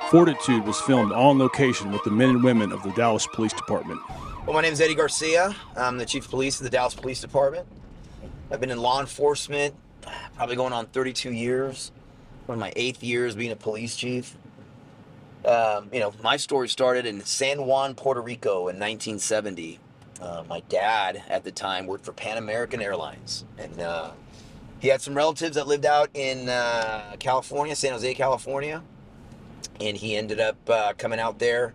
Fortitude was filmed on location with the men and women of the Dallas Police Department. Well, my name is Eddie Garcia. I'm the Chief of Police of the Dallas Police Department. I've been in law enforcement probably going on 32 years. One of my 8th years being a police chief. My story started in San Juan, Puerto Rico in 1970. My dad at the time worked for Pan American Airlines, and he had some relatives that lived out in California, San Jose, California, and he ended up coming out there,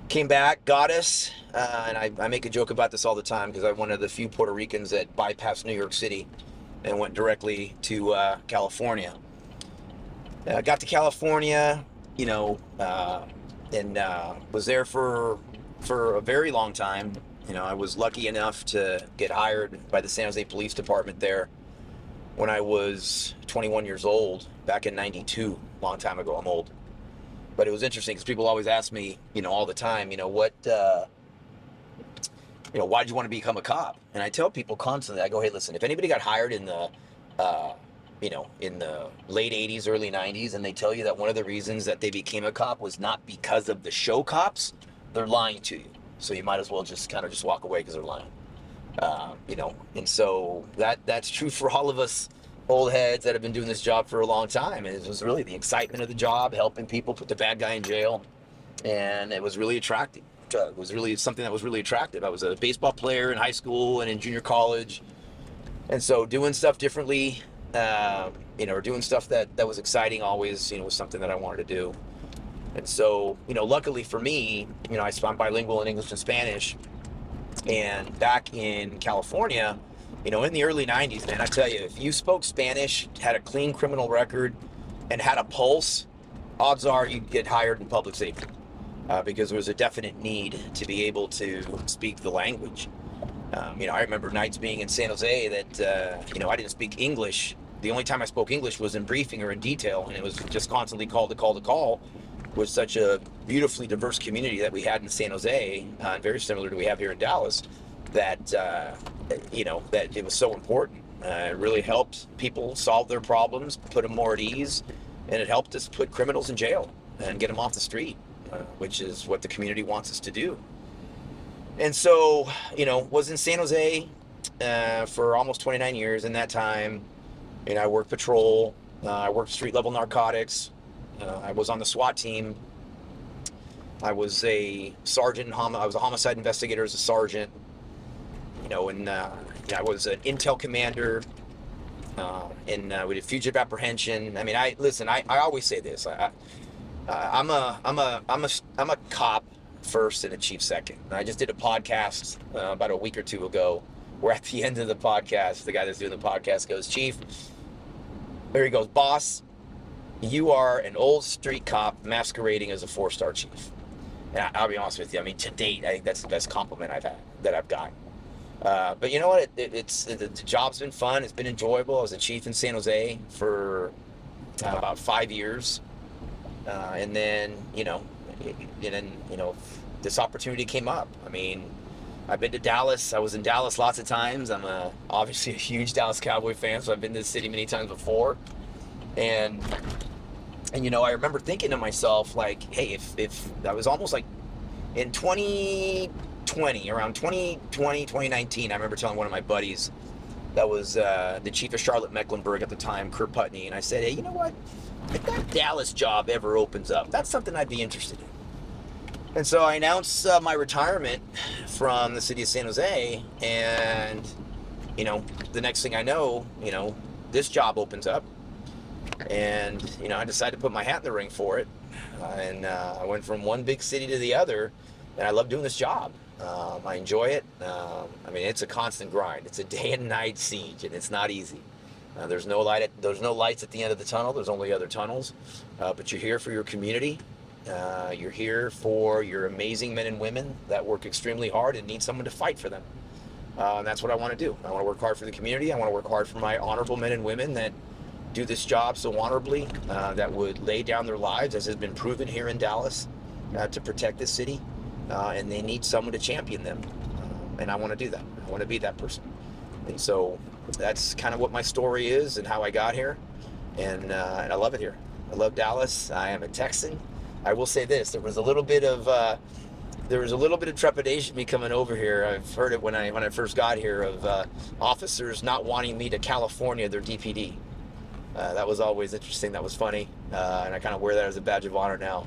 came back, got us, and I make a joke about this all the time because I'm one of the few Puerto Ricans that bypassed New York City and went directly to California. Got to California, and was there for a very long time. I was lucky enough to get hired by the San Jose Police Department there when I was 21 years old, back in 92, long time ago. I'm old. But it was interesting because people always ask me, all the time, why did you want to become a cop? And I tell people constantly, I go, hey, listen, if anybody got hired in the late 80s, early 90s, and they tell you that one of the reasons that they became a cop was not because of the show cops, they're lying to you. So you might as well just walk away because they're lying. And so that's true for all of us old heads that have been doing this job for a long time. And it was really the excitement of the job, helping people put the bad guy in jail. And it was really attractive. It was really something that was really attractive. I was a baseball player in high school and in junior college. And so doing stuff differently, or doing stuff that was exciting always, was something that I wanted to do. And so, luckily for me, I'm bilingual in English and Spanish. And back in California, in the early 90s, man, I tell you, if you spoke Spanish, had a clean criminal record, and had a pulse, odds are you'd get hired in public safety because there was a definite need to be able to speak the language. I remember nights being in San Jose that, I didn't speak English. The only time I spoke English was in briefing or in detail, and it was just constantly call to call to call with such a beautifully diverse community that we had in San Jose, very similar to what we have here in Dallas, that, that it was so important. It really helped people solve their problems, put them more at ease, and it helped us put criminals in jail and get them off the street, which is what the community wants us to do. And so, was in San Jose for almost 29 years. In that time, I worked patrol, I worked street level narcotics, I was on the SWAT team, I was a sergeant, I was a homicide investigator as a sergeant, and I was an intel commander, and we did fugitive apprehension. I mean, I always say this, I'm a cop first and a chief second. And I just did a podcast about a week or two ago where at the end of the podcast, the guy that's doing the podcast goes, Chief, there he goes, boss, you are an old street cop masquerading as a 4-star chief. And I'll be honest with you, to date, I think that's the best compliment I've gotten. But you know what? The job's been fun. It's been enjoyable. I was a chief in San Jose for about 5 years. And then, this opportunity came up. I've been to Dallas. I was in Dallas lots of times. I'm obviously a huge Dallas Cowboy fan, so I've been to the city many times before. And I remember thinking to myself, like, hey, if I was almost like in 2020, around 2020, 2019, I remember telling one of my buddies that was the chief of Charlotte Mecklenburg at the time, Kurt Putney, and I said, hey, you know what? If that Dallas job ever opens up, that's something I'd be interested in. And so I announced my retirement from the city of San Jose, and, the next thing I know, this job opens up, and, I decided to put my hat in the ring for it, and I went from one big city to the other, and I love doing this job. I enjoy it. It's a constant grind. It's a day and night siege, and it's not easy. There's no lights at the end of the tunnel. There's only other tunnels, but you're here for your community. You're here for your amazing men and women that work extremely hard and need someone to fight for them. And that's what I want to do. I want to work hard for the community. I want to work hard for my honorable men and women that do this job so honorably, that would lay down their lives, as has been proven here in Dallas, to protect this city. And they need someone to champion them. And I want to do that. I want to be that person. And so that's kind of what my story is and how I got here. And I love it here. I love Dallas. I am a Texan. I will say this: there was a little bit of trepidation me coming over here. I've heard it when I first got here of officers not wanting me to California their DPD. That was always interesting. That was funny, and I kind of wear that as a badge of honor now.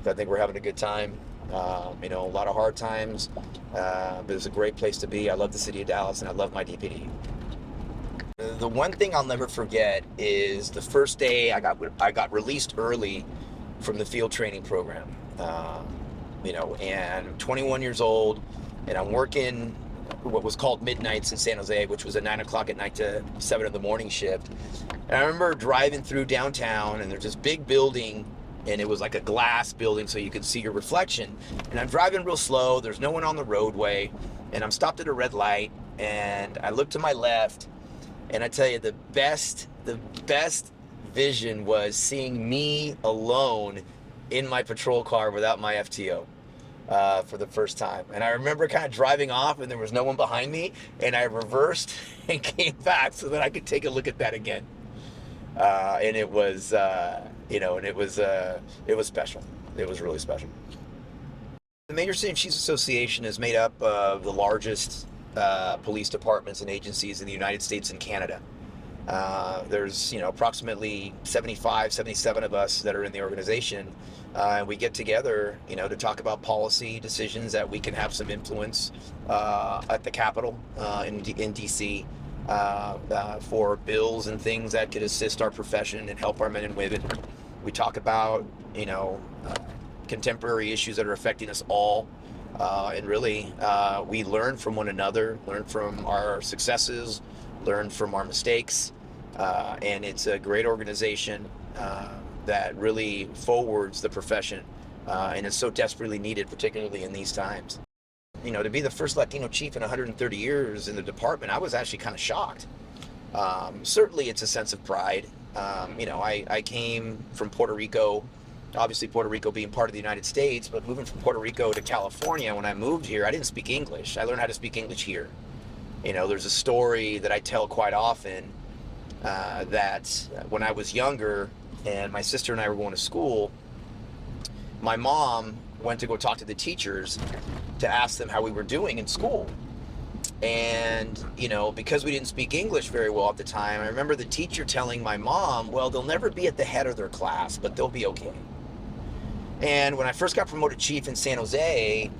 I think we're having a good time. A lot of hard times, but it's a great place to be. I love the city of Dallas, and I love my DPD. The one thing I'll never forget is the first day I got released early from the field training program. And I'm 21 years old, and I'm working what was called midnights in San Jose, which was a 9 o'clock at night to 7 in the morning shift. And I remember driving through downtown, and there's this big building, and it was like a glass building so you could see your reflection. And I'm driving real slow, there's no one on the roadway, and I'm stopped at a red light, and I look to my left, and I tell you, the best vision was seeing me alone in my patrol car without my FTO for the first time. And I remember kind of driving off, and there was no one behind me, and I reversed and came back so that I could take a look at that again. And it was, it was special. It was really special. The Major City Chiefs Association is made up of the largest police departments and agencies in the United States and Canada. There's approximately 75, 77 of us that are in the organization, and we get together to talk about policy decisions that we can have some influence at the Capitol in DC for bills and things that could assist our profession and help our men and women. We talk about contemporary issues that are affecting us all. And really, we learn from one another, learn from our successes, learn from our mistakes, and it's a great organization that really forwards the profession, and it's so desperately needed, particularly in these times. To be the first Latino chief in 130 years in the department, I was actually kind of shocked. Certainly, it's a sense of pride. I came from Puerto Rico. Obviously, Puerto Rico being part of the United States, but moving from Puerto Rico to California, when I moved here, I didn't speak English. I learned how to speak English here. There's a story that I tell quite often that when I was younger and my sister and I were going to school, my mom went to go talk to the teachers to ask them how we were doing in school. And, because we didn't speak English very well at the time, I remember the teacher telling my mom, well, they'll never be at the head of their class, but they'll be okay. And when I first got promoted chief in San Jose,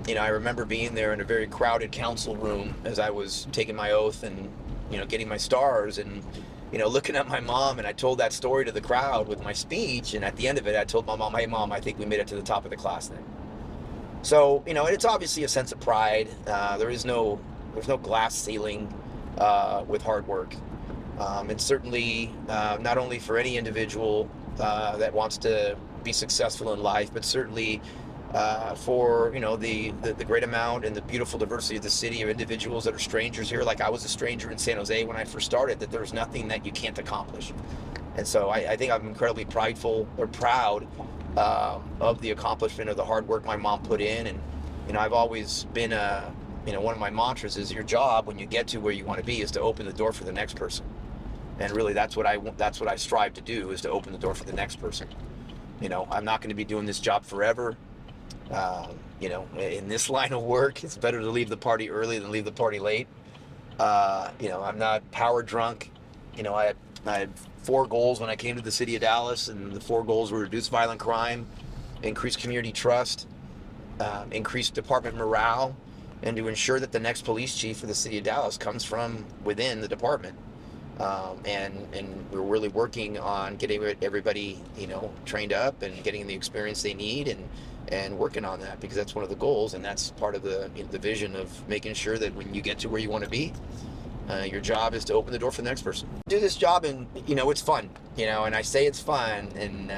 I remember being there in a very crowded council room as I was taking my oath and, getting my stars and, looking at my mom, and I told that story to the crowd with my speech. And at the end of it, I told my mom, hey, Mom, I think we made it to the top of the class then. So, it's obviously a sense of pride. There's no glass ceiling with hard work. And certainly not only for any individual that wants to be successful in life, but certainly for the great amount and the beautiful diversity of the city of individuals that are strangers here. Like I was a stranger in San Jose when I first started, that there's nothing that you can't accomplish. And so I think I'm incredibly proud of the accomplishment of the hard work my mom put in. And I've always been one of my mantras is your job when you get to where you want to be is to open the door for the next person. And really that's what I strive to do, is to open the door for the next person. I'm not going to be doing this job forever. In this line of work, it's better to leave the party early than leave the party late. I'm not power drunk. I had 4 goals when I came to the city of Dallas, and the 4 goals were reduce violent crime, increase community trust, increase department morale, and to ensure that the next police chief for the city of Dallas comes from within the department. And we're really working on getting everybody, trained up and getting the experience they need, and working on that, because that's one of the goals, and that's part of the vision of making sure that when you get to where you want to be, your job is to open the door for the next person. Do this job, and it's fun, and I say it's fun, and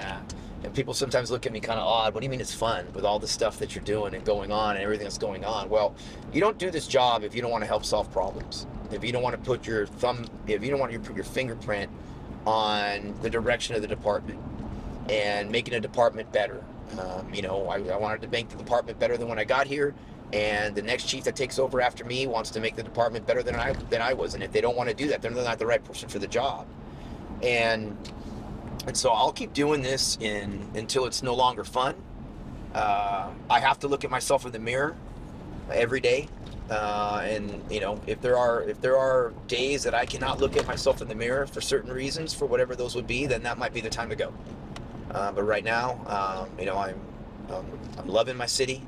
people sometimes look at me kind of odd. What do you mean it's fun with all the stuff that you're doing and going on and everything that's going on? Well, you don't do this job if you don't want to help solve problems. If you don't want to put your put your fingerprint on the direction of the department and making a department better. I wanted to make the department better than when I got here, and the next chief that takes over after me wants to make the department better than I was. And if they don't want to do that, they're not the right person for the job. And so I'll keep doing this until it's no longer fun. I have to look at myself in the mirror every day. And you know, if there are days that I cannot look at myself in the mirror for certain reasons, for whatever those would be, then that might be the time to go. But right now, you know, I'm loving my city,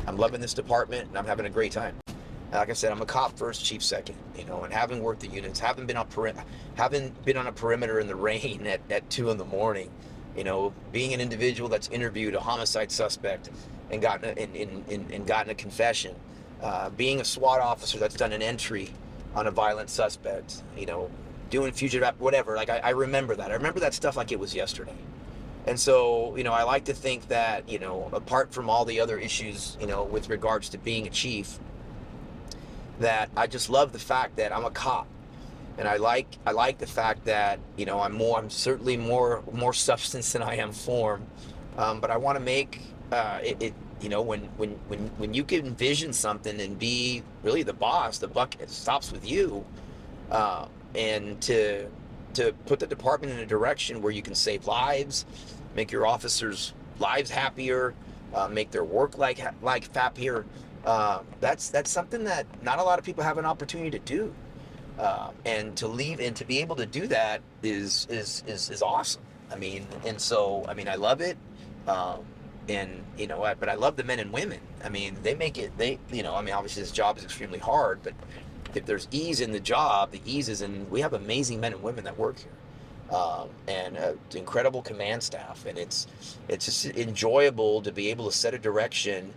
I'm loving this department, and I'm having a great time. Like I said, I'm a cop first, chief second. You know, and having worked the units, having been on a perimeter in the rain at 2 in the morning. You know, being an individual that's interviewed a homicide suspect and gotten a confession. Being a SWAT officer that's done an entry on a violent suspect, you know, doing fugitive, whatever. Like, I remember that. I remember that stuff like it was yesterday. And so, you know, I like to think that, you know, apart from all the other issues, you know, with regards to being a chief, that I just love the fact that I'm a cop. And I like the fact that, you know, I'm certainly more substance than I am form. But I want to make it, you know, when you can envision something and be really the boss, the buck stops with you. And to put the department in a direction where you can save lives, make your officers' lives happier, make their work life happier. That's something that not a lot of people have an opportunity to do. And to leave and to be able to do that is awesome. I mean, and so, I mean, I love it. And, you know, but I love the men and women. I mean, you know, I mean, obviously this job is extremely hard, but if there's ease in the job, the ease is in, we have amazing men and women that work here. And incredible command staff. And it's just enjoyable to be able to set a direction,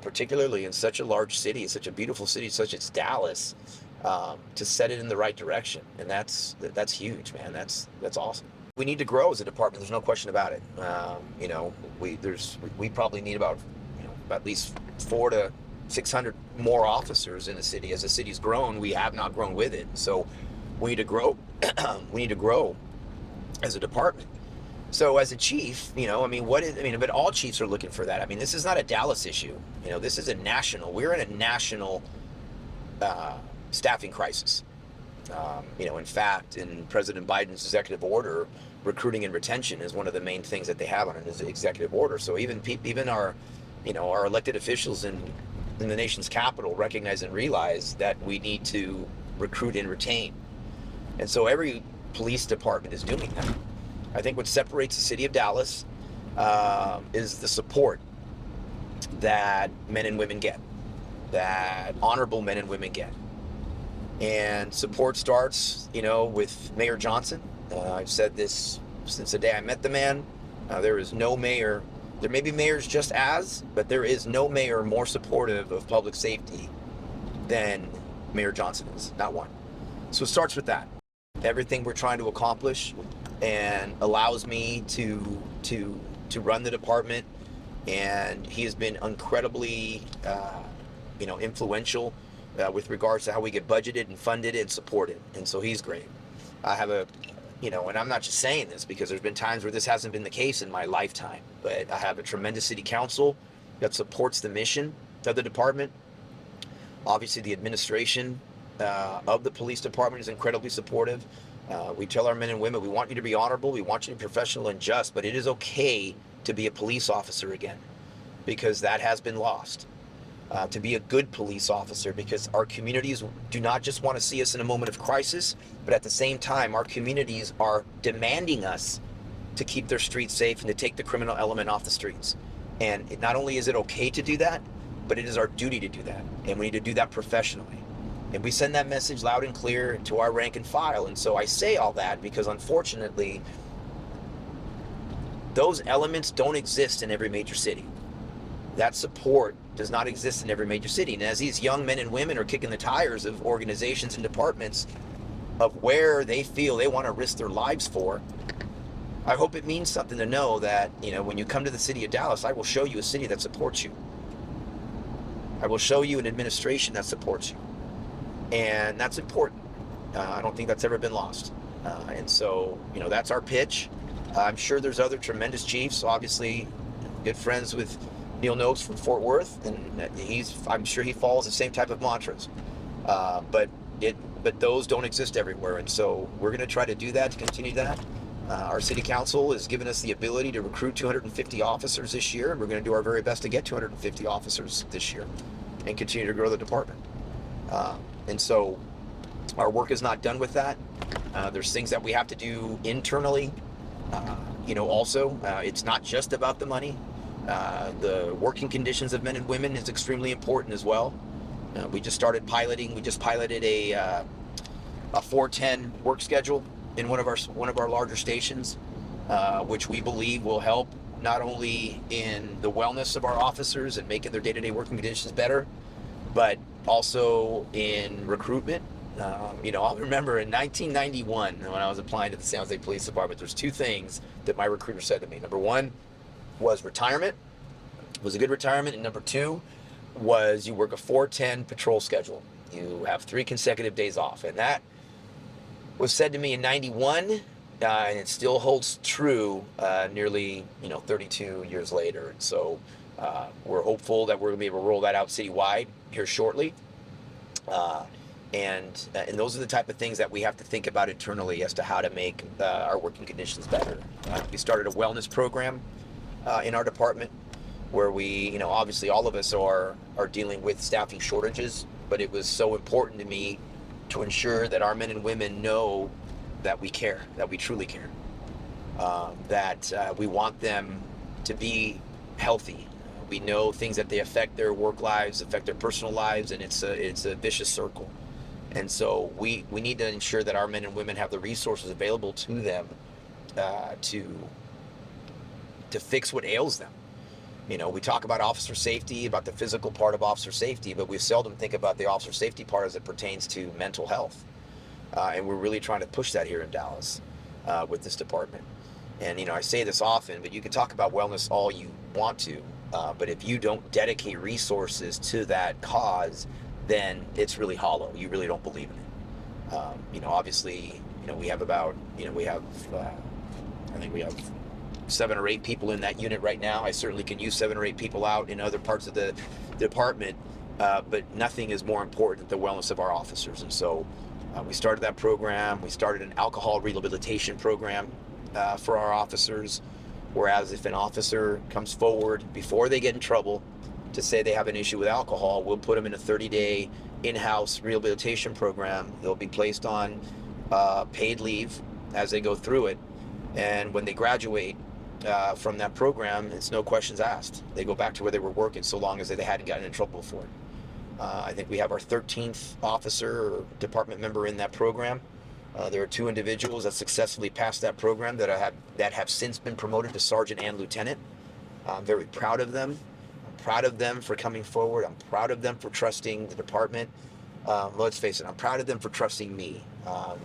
particularly in such a large city, such a beautiful city, such as Dallas, to set it in the right direction. And that's huge, man. That's awesome. We need to grow as a department. There's no question about it. You know, we probably need about, you know, at least 400 to 600 more officers in the city. As the city's grown, we have not grown with it. So we need to grow. We need to grow as a department. So as a chief, you know, I mean, but all chiefs are looking for that. I mean, this is not a Dallas issue. You know, this is a national. We're in a national staffing crisis. You know, in fact, in President Biden's executive order, recruiting and retention is one of the main things that they have on his executive order. So even our, you know, our elected officials in the nation's capital recognize and realize that we need to recruit and retain. And so every police department is doing that. I think what separates the city of Dallas is the support that men and women get, that honorable men and women get. And support starts, you know, with Mayor Johnson. I've said this since the day I met the man. There is no mayor. There may be mayors just as, but there is no mayor more supportive of public safety than Mayor Johnson is. Not one. So it starts with that. Everything we're trying to accomplish and allows me to run the department. And he has been incredibly, you know, influential with regards to how we get budgeted and funded and supported. And so he's great. I have you know, and I'm not just saying this because there's been times where this hasn't been the case in my lifetime, but I have a tremendous city council that supports the mission of the department. Obviously, the administration of the police department is incredibly supportive. We tell our men and women, we want you to be honorable, we want you to be professional and just, but it is okay to be a police officer again, because that has been lost. To be a good police officer, because our communities do not just want to see us in a moment of crisis, but at the same time, our communities are demanding us to keep their streets safe and to take the criminal element off the streets. And not only is it okay to do that, but it is our duty to do that. And we need to do that professionally. And we send that message loud and clear to our rank and file. And so I say all that because unfortunately, those elements don't exist in every major city. That support does not exist in every major city. And as these young men and women are kicking the tires of organizations and departments of where they feel they want to risk their lives for, I hope it means something to know that, you know, when you come to the city of Dallas, I will show you a city that supports you. I will show you an administration that supports you. And that's important. I don't think that's ever been lost. And so, you know, that's our pitch. I'm sure there's other tremendous chiefs, obviously good friends with Neil Noakes from Fort Worth, and I'm sure he follows the same type of mantras. But those don't exist everywhere, and so we're going to try to do that, to continue that. Our city council has given us the ability to recruit 250 officers this year, and we're going to do our very best to get 250 officers this year and continue to grow the department. And so our work is not done with that. There's things that we have to do internally. Also, it's not just about the money. The working conditions of men and women is extremely important as well. We just started piloting. We just piloted a 410 work schedule in one of our larger stations, which we believe will help not only in the wellness of our officers and making their day-to-day working conditions better, but also in recruitment. I'll remember in 1991 when I was applying to the San Jose Police Department, there's two things that my recruiter said to me. Number one was retirement, was a good retirement, and number two was you work a 410 patrol schedule. You have 3 consecutive days off, and that was said to me in 91, and it still holds true nearly 32 years later. And so we're hopeful that we're going to be able to roll that out citywide here shortly. And those are the type of things that we have to think about internally as to how to make our working conditions better. We started a wellness program in our department where we, obviously all of us are dealing with staffing shortages, but it was so important to me to ensure that our men and women know that we care, that we truly care, that we want them to be healthy. We know things that they affect their work lives, affect their personal lives, and it's a vicious circle. And so we need to ensure that our men and women have the resources available to them to fix what ails them. We talk about officer safety, about the physical part of officer safety, but we seldom think about the officer safety part as it pertains to mental health. And we're really trying to push that here in Dallas with this department. And, I say this often, but you can talk about wellness all you want to, but if you don't dedicate resources to that cause, then it's really hollow. You really don't believe in it. Obviously, we have about, I think we have 7 or 8 people in that unit right now. I certainly can use 7 or 8 people out in other parts of the department, but nothing is more important than the wellness of our officers. And so we started that program. We started an alcohol rehabilitation program for our officers, whereas if an officer comes forward before they get in trouble to say they have an issue with alcohol, we'll put them in a 30-day in-house rehabilitation program. They'll be placed on paid leave as they go through it. And when they graduate from that program, it's no questions asked. They go back to where they were working so long as they hadn't gotten in trouble before. I think we have our 13th officer or department member in that program. There are 2 individuals that successfully passed that program that have since been promoted to sergeant and lieutenant. I'm very proud of them. I'm proud of them for coming forward. I'm proud of them for trusting the department. Let's face it, I'm proud of them for trusting me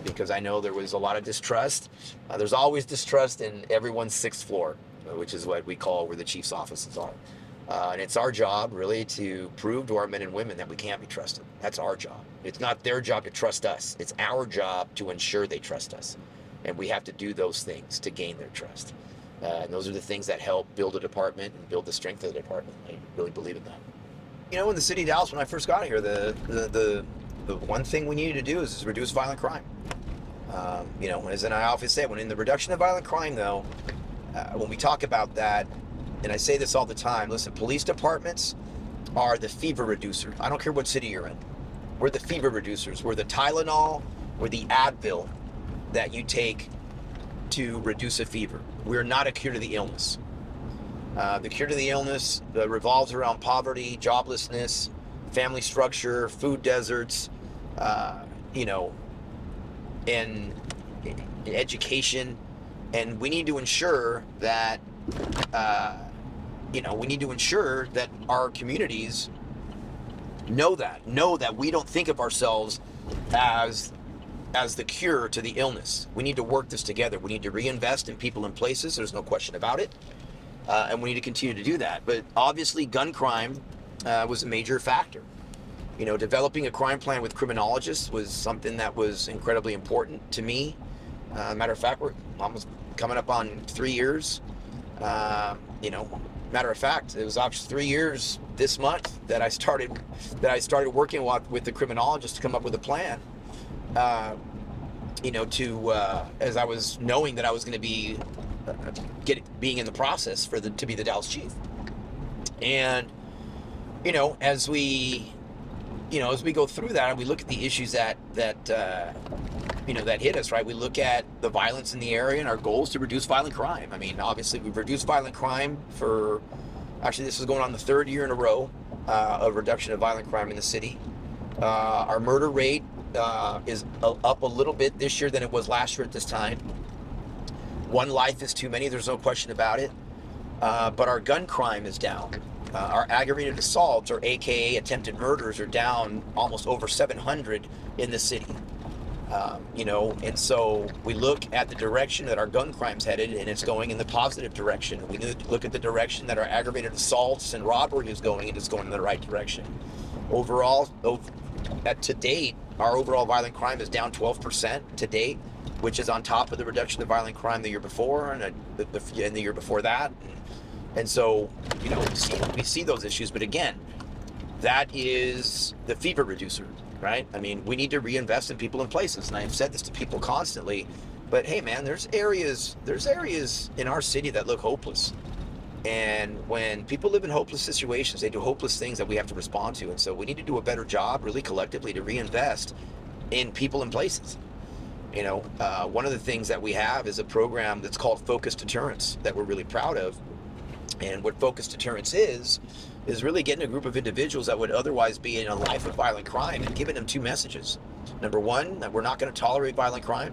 because I know there was a lot of distrust. There's always distrust in everyone's 6th floor, which is what we call where the chief's offices are. And it's our job really to prove to our men and women that we can't be trusted. That's our job. It's not their job to trust us. It's our job to ensure they trust us. And we have to do those things to gain their trust. And those are the things that help build a department and build the strength of the department. I really believe in that. In the city of Dallas, when I first got here, the one thing we needed to do is reduce violent crime. As I always say, when in the reduction of violent crime, though, when we talk about that, and I say this all the time, listen, police departments are the fever reducer. I don't care what city you're in. We're the fever reducers. We're the Tylenol, we're the Advil that you take to reduce a fever. We're not a cure to the illness. The cure to the illness revolves around poverty, joblessness, family structure, food deserts, and education. And we need to ensure that, our communities know that we don't think of ourselves as the cure to the illness. We need to work this together. We need to reinvest in people and places. There's no question about it. And we need to continue to do that. But obviously gun crime was a major factor. Developing a crime plan with criminologists was something that was incredibly important to me. Matter of fact, we're almost coming up on 3 years. Matter of fact, it was actually 3 years this month that I started working with the criminologist to come up with a plan. as I was knowing that I was going to be being in the process to be the Dallas chief. And as we go through that and we look at the issues that hit us, right? We look at the violence in the area and our goals to reduce violent crime. I mean, obviously we've reduced violent crime actually this is going on the third year in a row of reduction of violent crime in the city. Our murder rate is up a little bit this year than it was last year at this time. One life is too many, there's no question about it. But our gun crime is down. Our aggravated assaults, or AKA attempted murders, are down almost over 700 in the city. And so we look at the direction that our gun crime's headed, and it's going in the positive direction. We look at the direction that our aggravated assaults and robbery is going, and it's going in the right direction. Overall, to date, our overall violent crime is down 12% to date, which is on top of the reduction of violent crime the year before and the year before that. And so, we see those issues, but again, that is the fever reducer, right? I mean, we need to reinvest in people and places, and I've said this to people constantly, but hey man, there's areas in our city that look hopeless. And when people live in hopeless situations, they do hopeless things that we have to respond to. And so we need to do a better job, really collectively, to reinvest in people and places. One of the things that we have is a program that's called Focused Deterrence that we're really proud of. And what Focused Deterrence is really getting a group of individuals that would otherwise be in a life of violent crime and giving them two messages. Number one, that we're not going to tolerate violent crime,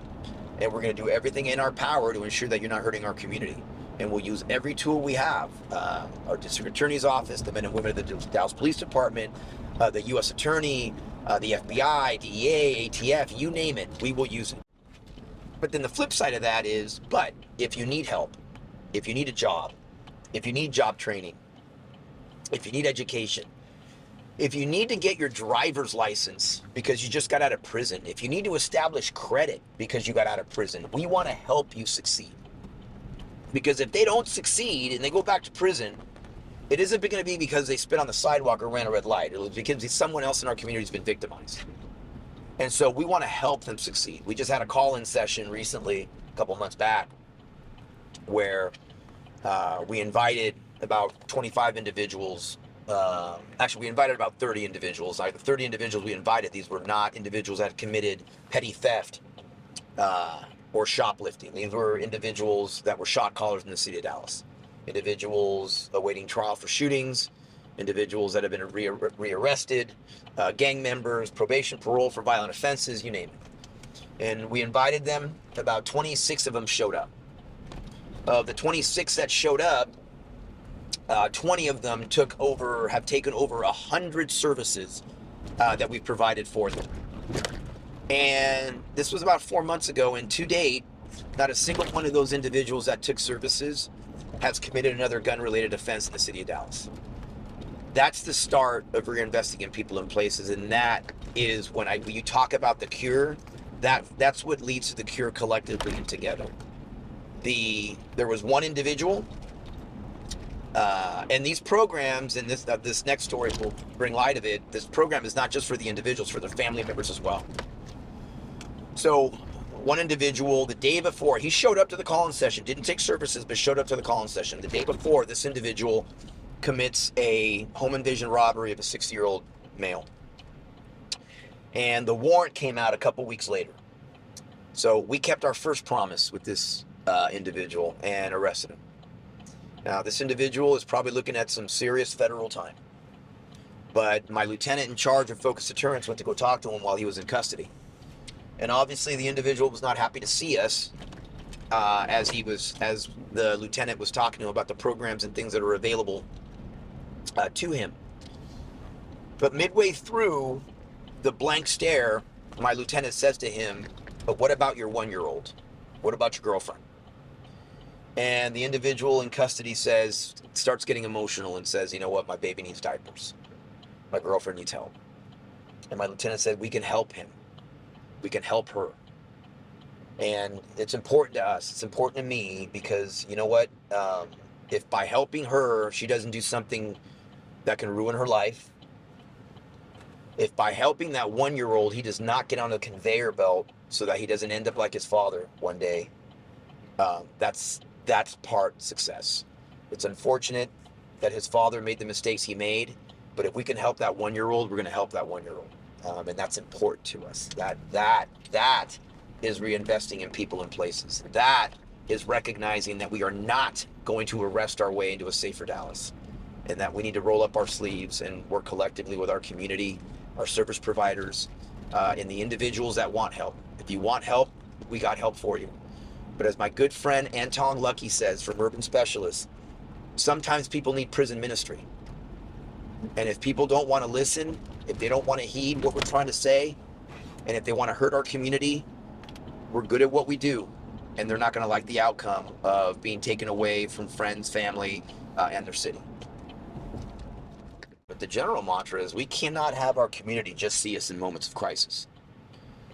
and we're going to do everything in our power to ensure that you're not hurting our community. And we'll use every tool we have, our district attorney's office, the men and women of the Dallas Police Department, the U.S. Attorney, the FBI, DEA, ATF, you name it, we will use it. But then the flip side of that is, but if you need help, if you need a job, if you need job training, if you need education, if you need to get your driver's license because you just got out of prison, if you need to establish credit because you got out of prison, we want to help you succeed. Because if they don't succeed and they go back to prison, it isn't going to be because they spit on the sidewalk or ran a red light. It'll be because someone else in our community has been victimized. And so we want to help them succeed. We just had a call-in session recently, a couple months back, where we invited about 25 individuals. Actually, we invited about 30 individuals. The 30 individuals we invited, these were not individuals that had committed petty theft or shoplifting. These were individuals that were shot callers in the city of Dallas. Individuals awaiting trial for shootings, individuals that have been rearrested, gang members, probation, parole for violent offenses, you name it. And we invited them. About 26 of them showed up. Of the 26 that showed up, 20 of them have taken over 100 services that we've provided for them. And this was about 4 months ago, and to date, not a single one of those individuals that took services has committed another gun-related offense in the city of Dallas. That's the start of reinvesting in people and places, and that is when you talk about the cure, that's what leads to the cure collectively and together. There was one individual, and these programs, and this next story will bring light of it, this program is not just for the individuals, for their family members as well. So one individual, the day before, he showed up to the call-in session, didn't take services, but showed up to the call-in session. The day before, this individual commits a home invasion robbery of a 60-year-old male. And the warrant came out a couple weeks later. So we kept our first promise with this individual and arrested him. Now, this individual is probably looking at some serious federal time. But my lieutenant in charge of Focused Deterrence went to go talk to him while he was in custody. And obviously the individual was not happy to see us as the lieutenant was talking to him about the programs and things that are available to him. But midway through the blank stare, my lieutenant says to him, "But what about your 1-year-old? What about your girlfriend?" And the individual in custody starts getting emotional and says, "You know what, my baby needs diapers. My girlfriend needs help." And my lieutenant said, "We can help him. We can help her." And it's important to us. It's important to me because, you know what? If by helping her, she doesn't do something that can ruin her life, If by helping that 1-year-old, he does not get on a conveyor belt so that he doesn't end up like his father one day, that's part success. It's unfortunate that his father made the mistakes he made, but if we can help that 1-year-old, we're going to help that 1-year-old, and that's important to us. That is reinvesting in people and places. That is recognizing that we are not going to arrest our way into a safer Dallas, and that we need to roll up our sleeves and work collectively with our community, our service providers, and the individuals that want help. If you want help, we got help for you. But as my good friend Anton Lucky says from Urban Specialists, sometimes people need prison ministry. And if people don't want to listen, if they don't want to heed what we're trying to say, and if they want to hurt our community, we're good at what we do. And they're not going to like the outcome of being taken away from friends, family, and their city. But the general mantra is we cannot have our community just see us in moments of crisis.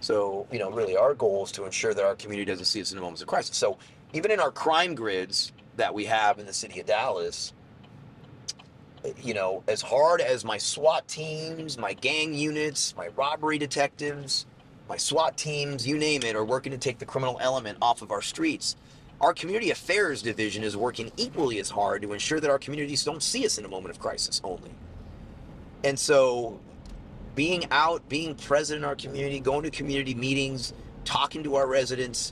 So, really our goal is to ensure that our community doesn't see us in moments of crisis. So even in our crime grids that we have in the city of Dallas, as hard as my SWAT teams, my gang units, my robbery detectives, my SWAT teams, you name it, are working to take the criminal element off of our streets, our community affairs division is working equally as hard to ensure that our communities don't see us in a moment of crisis only. And so being out, being present in our community, going to community meetings, talking to our residents,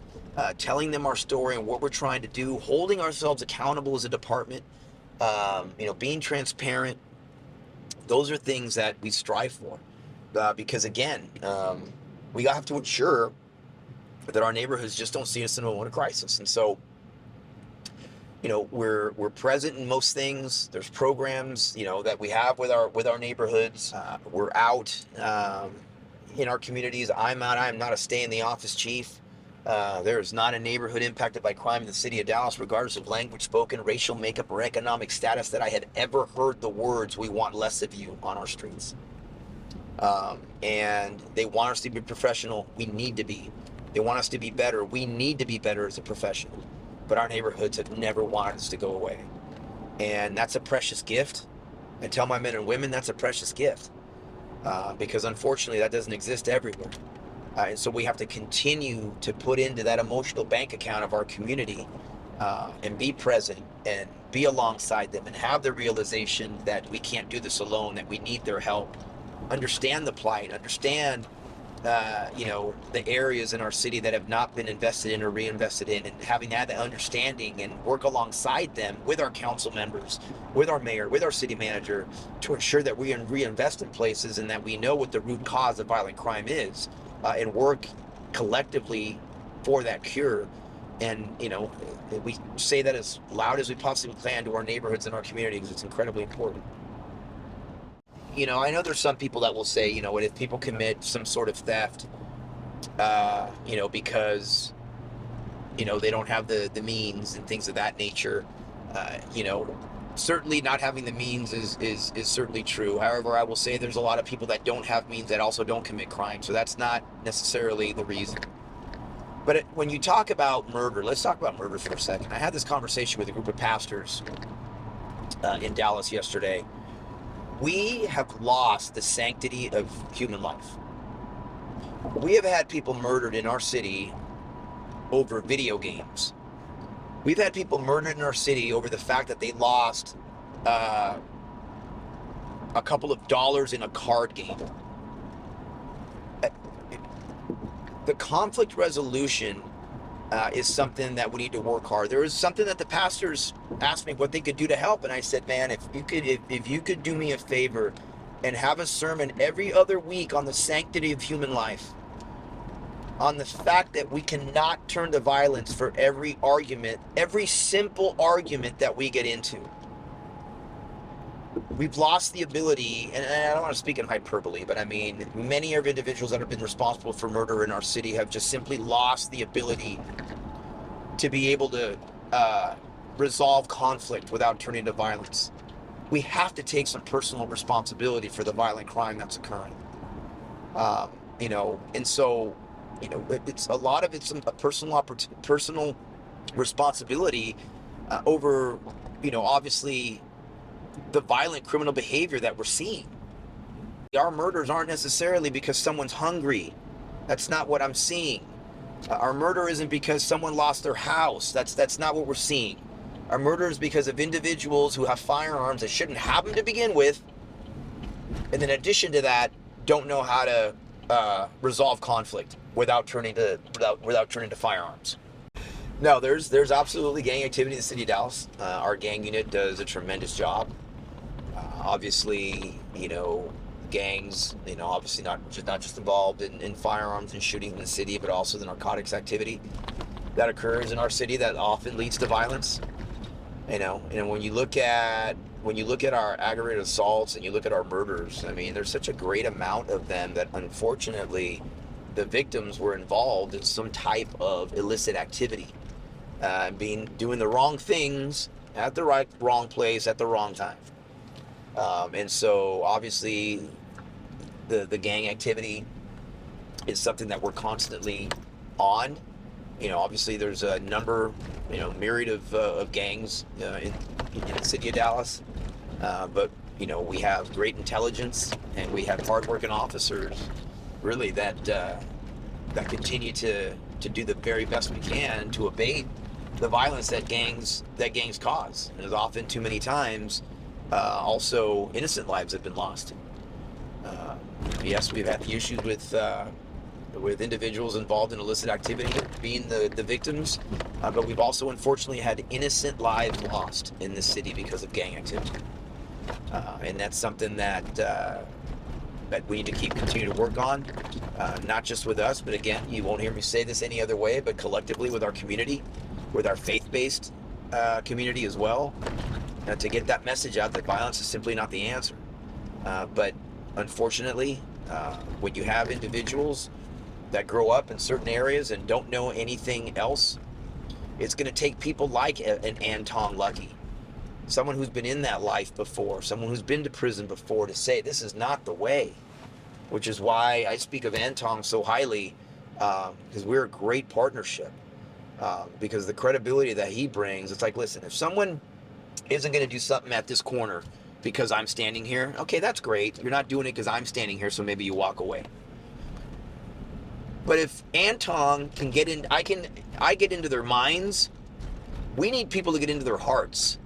telling them our story and what we're trying to do, holding ourselves accountable as a department, being transparent, those are things that we strive for. Because again, we have to ensure that our neighborhoods just don't see us in a moment of crisis. And so, we're present in most things. There's programs, that we have with our neighborhoods. We're out in our communities. I'm out. I'm not a stay in the office chief. There is not a neighborhood impacted by crime in the city of Dallas, regardless of language spoken, racial makeup, or economic status, that I had ever heard the words, "We want less of you," on our streets. And they want us to be professional. We need to be. They want us to be better. We need to be better as a professional. But our neighborhoods have never wanted us to go away. And that's a precious gift. I tell my men and women that's a precious gift. Because unfortunately that doesn't exist everywhere. And so we have to continue to put into that emotional bank account of our community, and be present and be alongside them and have the realization that we can't do this alone, that we need their help. Understand the plight, understand the areas in our city that have not been invested in or reinvested in, and having that understanding and work alongside them with our council members, with our mayor, with our city manager, to ensure that we reinvest in places and that we know what the root cause of violent crime is, and work collectively for that cure. And we say that as loud as we possibly can to our neighborhoods and our community, because it's incredibly important. I know there's some people that will say, if people commit some sort of theft, because, they don't have the means and things of that nature, certainly not having the means is certainly true. However, I will say there's a lot of people that don't have means that also don't commit crime. So that's not necessarily the reason. But when you talk about murder, let's talk about murder for a second. I had this conversation with a group of pastors in Dallas yesterday. We have lost the sanctity of human life. We have had people murdered in our city over video games. We've had people murdered in our city over the fact that they lost a couple of dollars in a card game. The conflict resolution is something that we need to work hard. There was something that the pastors asked me what they could do to help, and I said, man, if you could do me a favor and have a sermon every other week on the sanctity of human life, on the fact that we cannot turn to violence for every argument, every simple argument that we get into. We've lost the ability, and I don't want to speak in hyperbole, but I mean, many of individuals that have been responsible for murder in our city have just simply lost the ability to be able to resolve conflict without turning to violence. We have to take some personal responsibility for the violent crime that's occurring. And so, it's a lot of it's a personal responsibility over, obviously, the violent criminal behavior that we're seeing. Our murders aren't necessarily because someone's hungry. That's not what I'm seeing. Our murder isn't because someone lost their house. That's not what we're seeing. Our murder is because of individuals who have firearms that shouldn't have them to begin with, and in addition to that, don't know how to resolve conflict without turning to firearms. No, there's absolutely gang activity in the city of Dallas. Our gang unit does a tremendous job. Obviously, gangs, obviously not just involved in firearms and shootings in the city, but also the narcotics activity that occurs in our city that often leads to violence. And when you look at our aggravated assaults and you look at our murders, I mean, there's such a great amount of them that unfortunately the victims were involved in some type of illicit activity, doing the wrong things at the wrong place at the wrong time. And so obviously the gang activity is something that we're constantly on. Obviously there's a number, myriad of gangs in the city of Dallas. But we have great intelligence and we have hardworking officers really that continue to do the very best we can to abate the violence that gangs cause. And as often too many times, also innocent lives have been lost. Yes, we've had the issues with individuals involved in illicit activity being the victims, but we've also unfortunately had innocent lives lost in this city because of gang activity. And that's something that we need to continue to work on, not just with us, but again, you won't hear me say this any other way, but collectively with our community, with our faith-based community as well, to get that message out that violence is simply not the answer. But unfortunately, when you have individuals that grow up in certain areas and don't know anything else, it's going to take people like an Anton Lucky, someone who's been in that life before, someone who's been to prison before, to say this is not the way. Which is why I speak of Anton so highly, because we're a great partnership. Because the credibility that he brings, it's like, listen, if someone isn't going to do something at this corner because I'm standing here, okay, that's great. You're not doing it because I'm standing here, so maybe you walk away. But if Anton can get in, I get into their minds. We need people to get into their hearts.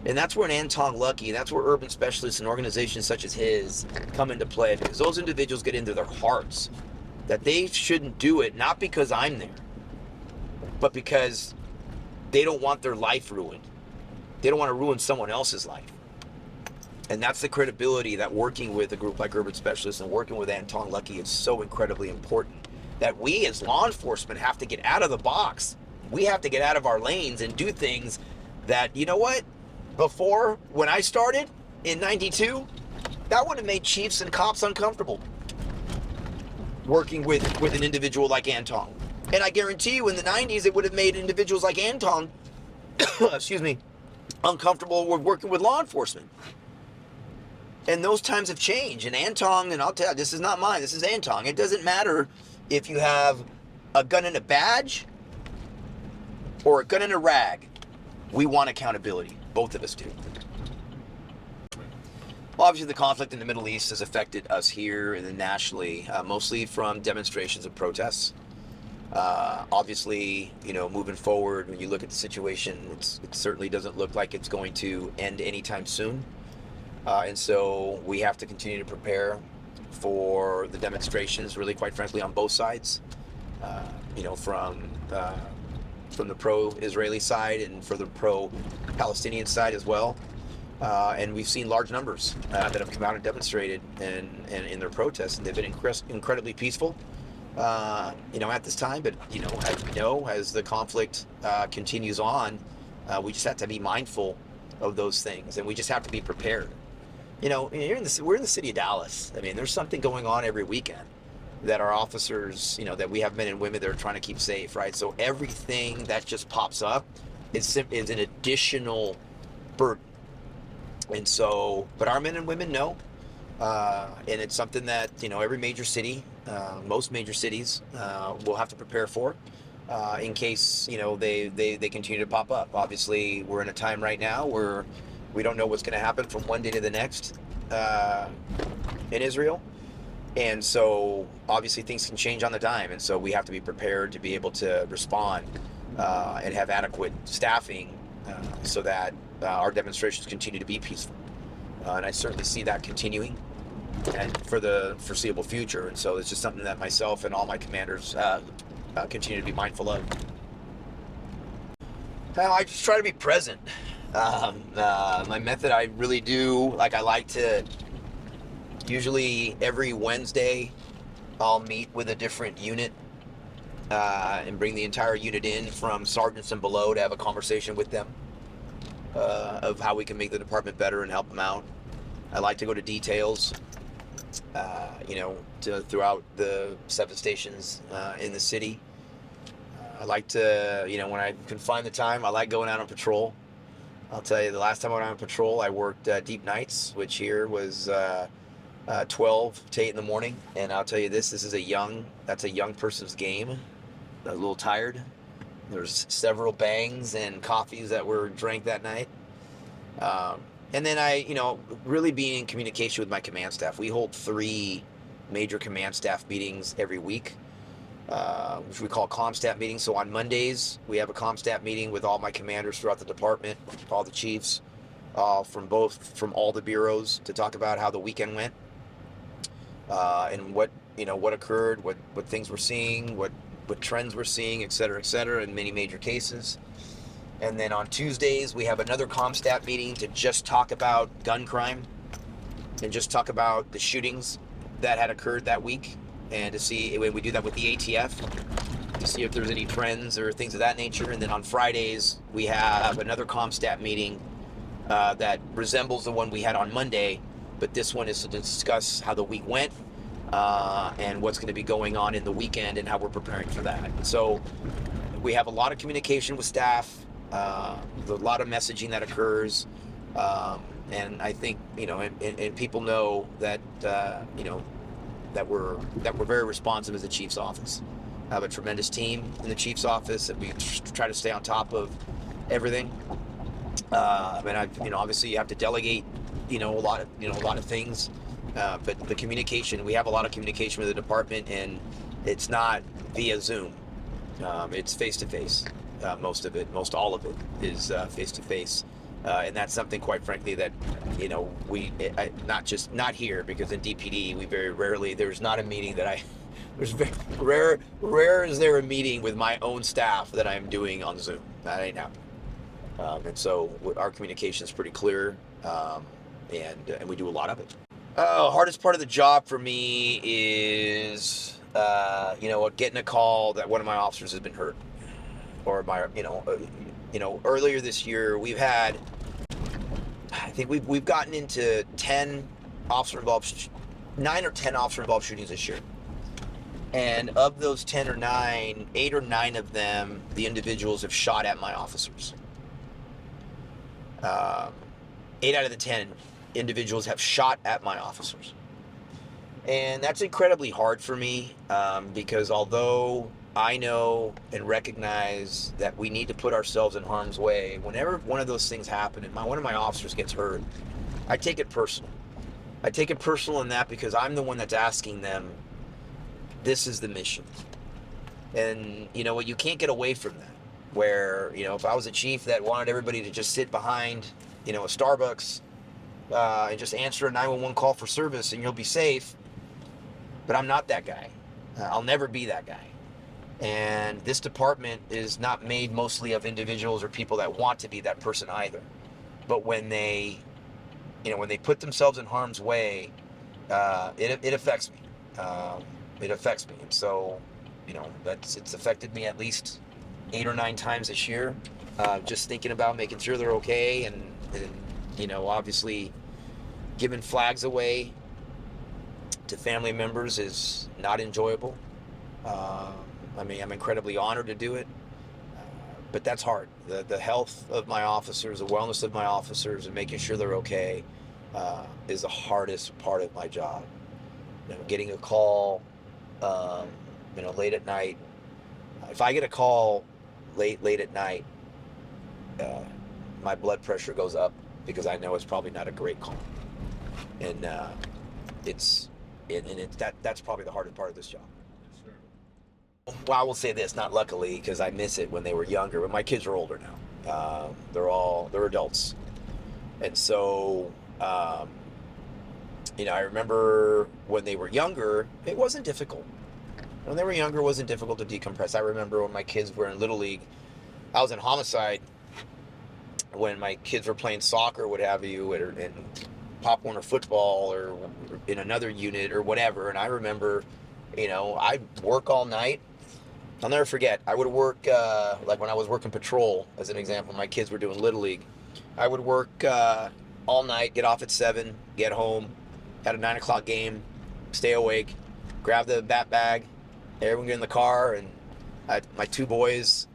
And that's where an Anton Lucky, that's where urban specialists and organizations such as his come into play, because those individuals get into their hearts that they shouldn't do it, not because I'm there, but because they don't want their life ruined. They don't want to ruin someone else's life. And that's the credibility that working with a group like Urban Specialists and working with Anton Lucky is so incredibly important, that we as law enforcement have to get out of the box. We have to get out of our lanes and do things that, you know what? Before, when I started in 92, that would have made chiefs and cops uncomfortable working with an individual like Anton. And I guarantee you in the 90s, it would have made individuals like Anton, excuse me, uncomfortable with working with law enforcement. And those times have changed. And Anton, and I'll tell you, this is not mine, this is Anton. It doesn't matter if you have a gun and a badge or a gun and a rag. We want accountability. Both of us do. Well, obviously, the conflict in the Middle East has affected us here and then nationally, mostly from demonstrations and protests. Obviously, moving forward, when you look at the situation, it certainly doesn't look like it's going to end anytime soon. And so we have to continue to prepare for the demonstrations, really, quite frankly, on both sides. From the pro-Israeli side and for the pro-Palestinian side as well. And we've seen large numbers that have come out and demonstrated and in their protests, and they've been incredibly peaceful, at this time. But, as we know, as the conflict continues on, we just have to be mindful of those things, and we just have to be prepared. We're in the city of Dallas. I mean, there's something going on every weekend that our officers, that we have men and women that are trying to keep safe, right? So everything that just pops up is an additional burden. And so, but our men and women know, and it's something that, every major city, most major cities will have to prepare for in case, they continue to pop up. Obviously, we're in a time right now where we don't know what's going to happen from one day to the next. in Israel. And so obviously things can change on the dime. And so we have to be prepared to be able to respond and have adequate staffing so that our demonstrations continue to be peaceful. And I certainly see that continuing and for the foreseeable future. And so it's just something that myself and all my commanders continue to be mindful of. I just try to be present. My method, I really do, like, I like to, usually every Wednesday, I'll meet with a different unit and bring the entire unit in from sergeants and below to have a conversation with them of how we can make the department better and help them out. I like to go to details, throughout the 7 stations in the city. I like to, when I can find the time, I like going out on patrol. I'll tell you, the last time I went out on patrol, I worked deep nights, which here was 12 to 8 in the morning. And I'll tell you this is that's a young person's game. A little tired. There's several bangs and coffees that were drank that night. And then I, really being in communication with my command staff. We hold 3 major command staff meetings every week, which we call ComStat meetings. So on Mondays, we have a ComStat meeting with all my commanders throughout the department, all the chiefs, from all the bureaus, to talk about how the weekend went, and what occurred, what things we're seeing, what trends we're seeing, et cetera, in many major cases. And then on Tuesdays, we have another ComStat meeting to just talk about gun crime and just talk about the shootings that had occurred that week, and to see, we do that with the ATF, to see if there's any trends or things of that nature. And then on Fridays, we have another ComStat meeting that resembles the one we had on Monday, but this one is to discuss how the week went and what's going to be going on in the weekend and how we're preparing for that. So we have a lot of communication with staff, a lot of messaging that occurs, and I think and people know that that we're very responsive as the chief's office. I have a tremendous team in the chief's office, and we try to stay on top of everything. Obviously you have to delegate a lot of things, but the communication, we have a lot of communication with the department, and it's not via Zoom. It's face to face. Most all of it is face to face, and that's something, quite frankly, that not here, because in DPD we very rarely, there's not a meeting that there's very rare is there a meeting with my own staff that I'm doing on Zoom. That ain't happening. And so our communication is pretty clear, and we do a lot of it. Hardest part of the job for me is getting a call that one of my officers has been hurt, or earlier this year I think we've gotten into 9 or 10 officer involved shootings this year. And of those 10 or 9, 8 or 9 of them, the individuals have shot at my officers. 8 out of the 10 individuals have shot at my officers. And that's incredibly hard for me, because although I know and recognize that we need to put ourselves in harm's way, whenever one of those things happen and one of my officers gets hurt, I take it personal. I take it personal in that, because I'm the one that's asking them, this is the mission. And you can't get away from that. Where, if I was a chief that wanted everybody to just sit behind, a Starbucks and just answer a 911 call for service and you'll be safe, but I'm not that guy. I'll never be that guy. And this department is not made mostly of individuals or people that want to be that person either. But when they put themselves in harm's way, it affects me. It affects me. And so, it's affected me at least 8 or 9 times this year. Just thinking about making sure they're okay, and obviously giving flags away to family members is not enjoyable. I'm incredibly honored to do it, but that's hard. The health of my officers, the wellness of my officers, and making sure they're okay is the hardest part of my job. Getting a call, late at night. If I get a call late at night, my blood pressure goes up, because I know it's probably not a great call. And that's probably the hardest part of this job. Well, I will say this, not luckily, because I miss it when they were younger, but my kids are older now. They're adults. And so, I remember when they were younger, it wasn't difficult. When they were younger, it wasn't difficult to decompress. I remember when my kids were in Little League, I was in Homicide when my kids were playing soccer, what have you, and Pop Warner football or in another unit or whatever. And I remember, I'd work all night. I'll never forget. I would work, like when I was working patrol, as an example, my kids were doing Little League. I would work all night, get off at 7, get home, had a 9 o'clock game, stay awake, grab the bat bag, everyone get in the car, and my two boys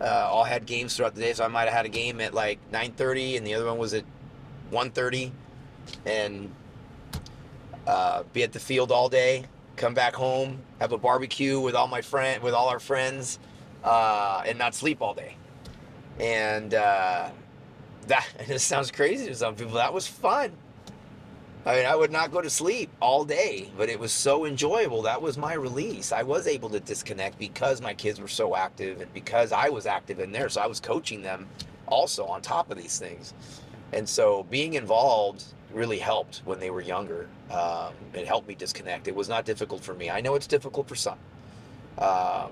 all had games throughout the day, so I might have had a game at like 9:30, and the other one was at 1:30, and be at the field all day, come back home, have a barbecue with all our friends, and not sleep all day. And it sounds crazy to some people. That was fun. I mean, I would not go to sleep all day, but it was so enjoyable. That was my release. I was able to disconnect because my kids were so active and because I was active in there. So I was coaching them also on top of these things. And so being involved really helped when they were younger. It helped me disconnect. It was not difficult for me. I know it's difficult for some,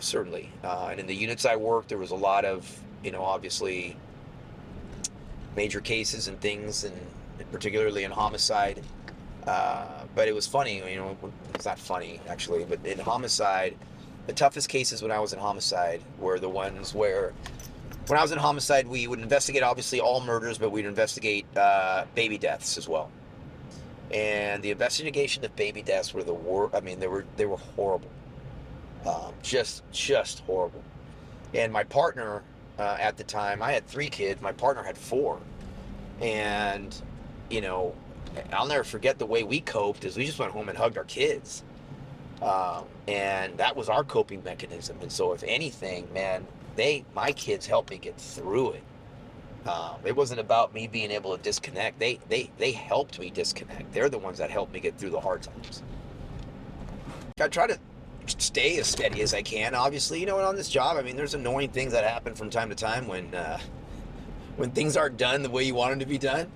certainly. And in the units I worked, there was a lot of, obviously major cases and things, and particularly in Homicide. But it was funny, it's not funny actually, but in Homicide, the toughest cases when I was in Homicide were the ones where, when I was in Homicide, we would investigate obviously all murders, but we'd investigate baby deaths as well. And the investigation of baby deaths were the worst. I mean, they were horrible, just horrible. And my partner at the time, I had 3 kids. My partner had 4, and I'll never forget the way we coped is we just went home and hugged our kids. And that was our coping mechanism. And so if anything, man, my kids helped me get through it. It wasn't about me being able to disconnect. They helped me disconnect. They're the ones that helped me get through the hard times. I try to stay as steady as I can, obviously, and on this job, I mean, there's annoying things that happen from time to time when things aren't done the way you want them to be done.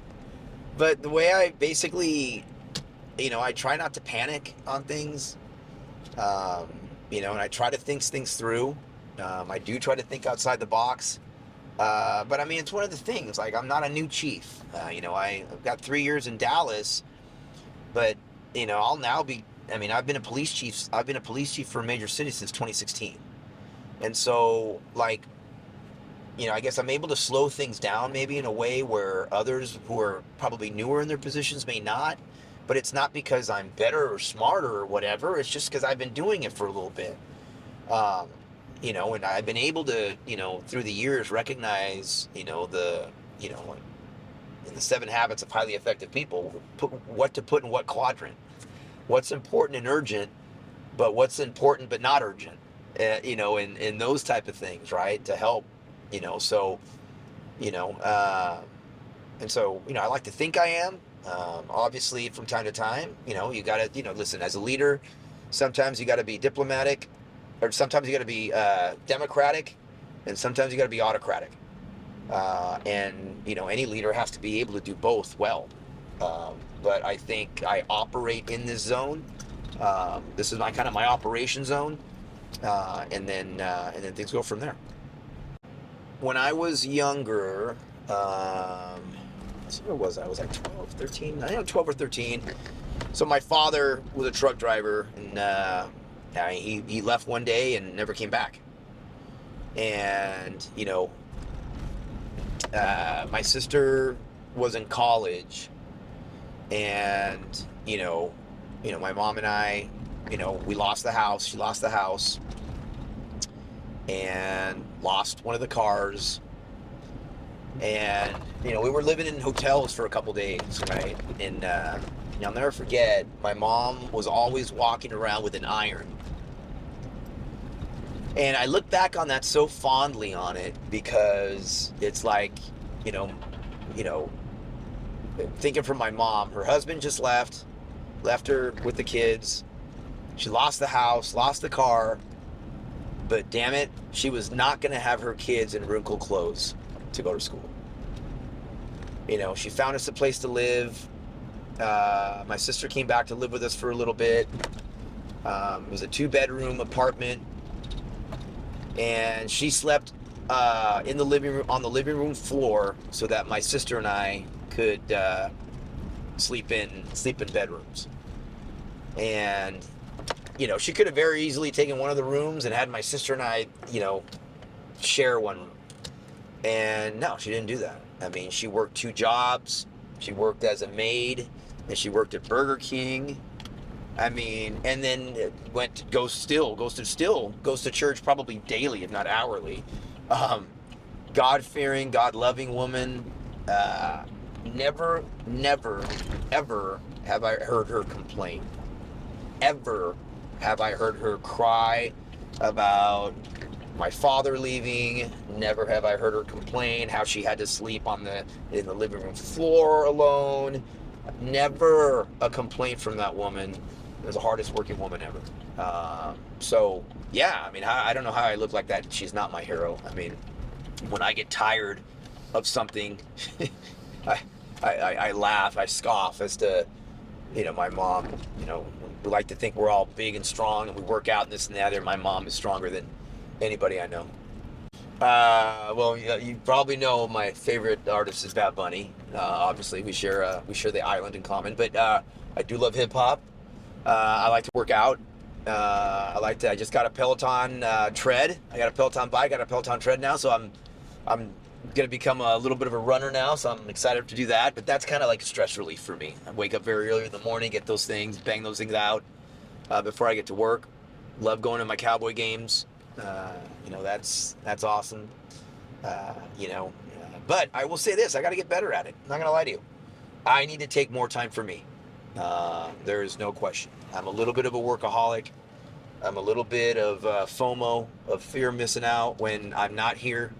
But the way I basically, I try not to panic on things, and I try to think things through. I do try to think outside the box. But I mean, it's one of the things, like, I'm not a new chief. I've got 3 years in Dallas, but, I'll now be, I've been a police chief for a major city since 2016. And so, like, I guess I'm able to slow things down maybe in a way where others who are probably newer in their positions may not. But it's not because I'm better or smarter or whatever. It's just because I've been doing it for a little bit. And I've been able to, through the years recognize, in the 7 habits of highly effective people, what to put in what quadrant. What's important and urgent, but what's important but not urgent, in those type of things, right? To help, and so, I like to think I am, obviously from time to time, you gotta, listen, as a leader, sometimes you gotta be diplomatic, or sometimes you gotta be, democratic, and sometimes you gotta be autocratic. And any leader has to be able to do both well. But I think I operate in this zone. This is my operation zone, and then things go from there. When I was younger, where was I? I was like 12, 13. I think 12 or 13. So my father was a truck driver, and he left one day and never came back. And my sister was in college. And, my mom and I, we lost the house. She lost the house and lost one of the cars. And, we were living in hotels for a couple days, right? And I'll never forget, my mom was always walking around with an iron. And I look back on that so fondly on it because it's like, thinking from my mom, her husband just left, left her with the kids. She lost the house, lost the car, but damn it, she was not going to have her kids in wrinkled clothes to go to school. You know, she found us a place to live. My sister came back to live with us for a little bit. It was a 2-bedroom apartment, and she slept in the living room, on the living room floor, so that my sister and I could sleep in bedrooms. And you know, she could have very easily taken one of the rooms and had my sister and I, you know, share one room. And no, she didn't do that. I mean, she worked 2 jobs. She worked as a maid, and she worked at Burger King. I mean, and then goes to church probably daily, if not hourly. God-fearing, God-loving woman. Never, ever have I heard her complain. Ever have I heard her cry about my father leaving. Never have I heard her complain how she had to sleep in the living room floor alone. Never a complaint from that woman. It was the hardest working woman ever. So yeah, I mean, I don't know how I look like that. She's not my hero. I mean, when I get tired of something, I laugh, I scoff as to, you know, my mom, you know, we like to think we're all big and strong and we work out and this and the other. My mom is stronger than anybody I know. Well, you probably know my favorite artist is Bad Bunny. Obviously, we share the island in common. But I do love hip hop. I like to work out. I just got a Peloton tread. I got a Peloton bike. I got a Peloton tread now. So I'm gonna become a little bit of a runner now. So I'm excited to do that. But that's kind of like a stress relief for me. I wake up very early in the morning, get those things, bang those things out before I get to work. Love going to my Cowboy games. You know, that's awesome. You know, but I will say this, I got to get better at it. I'm not going to lie to you. I need to take more time for me. There is no question. I'm a little bit of a workaholic. I'm a little bit of FOMO, of fear of missing out when I'm not here.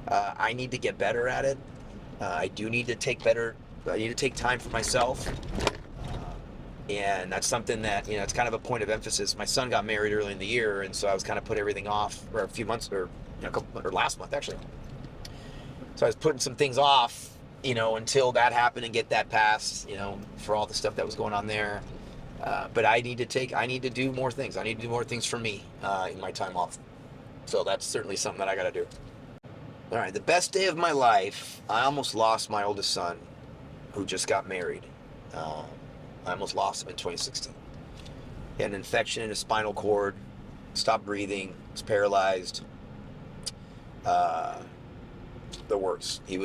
I need to get better at it. I need to take time for myself. And that's something that, you know, it's kind of a point of emphasis. My son got married early in the year, and so I was kind of put everything off for a few months, or or last month actually. So I was putting some things off, you know, until that happened and get that passed, you know, for all the stuff that was going on there. But I need to do more things. I need to do more things for me in my time off. So that's certainly something that I got to do. All right, the best day of my life. I almost lost my oldest son, who just got married. I almost lost him in 2016. He had an infection in his spinal cord, stopped breathing, was paralyzed. The works. He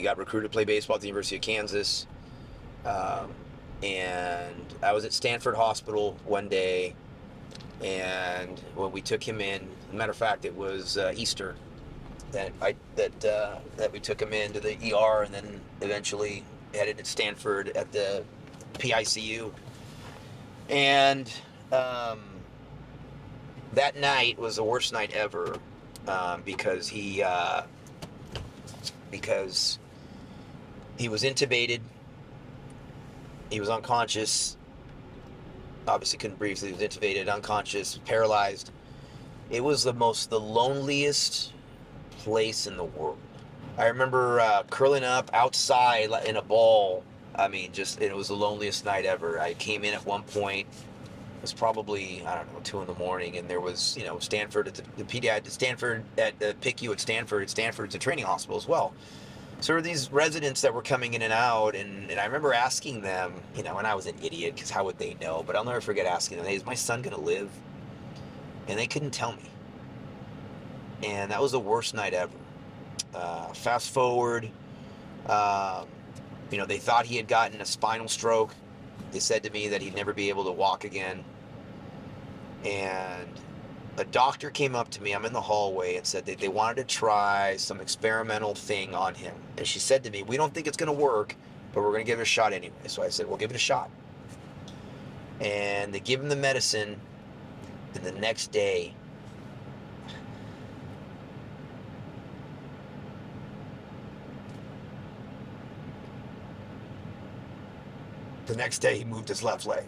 got recruited to play baseball at the University of Kansas. And I was at Stanford Hospital one day, and when we took him in, as a matter of fact, it was Easter that we took him into the ER, and then eventually headed to Stanford at the PICU. And that night was the worst night ever, because he was intubated. He was unconscious. Obviously couldn't breathe, so he was intubated, unconscious, paralyzed. It was the loneliest place in the world. I remember curling up outside in a ball. I mean, it was the loneliest night ever. I came in at one point. It was probably, I don't know, 2 a.m, and there was, you know, Stanford at the pediatric, Stanford at the PICU at Stanford. Stanford's a training hospital as well. So there were these residents that were coming in and out, and I remember asking them, you know, and I was an idiot because how would they know? But I'll never forget asking them, hey, is my son going to live? And they couldn't tell me. And that was the worst night ever. Fast forward, you know, they thought he had gotten a spinal stroke. They said to me that he'd never be able to walk again. And a doctor came up to me, I'm in the hallway, and said that they wanted to try some experimental thing on him. And she said to me, we don't think it's going to work, but we're going to give it a shot anyway. So I said, well, give it a shot. And they give him the medicine, and the next day, The next day, he moved his left leg.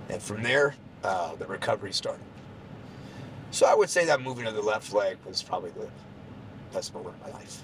And from there, the recovery started. So I would say that moving of the left leg was probably the best moment of my life.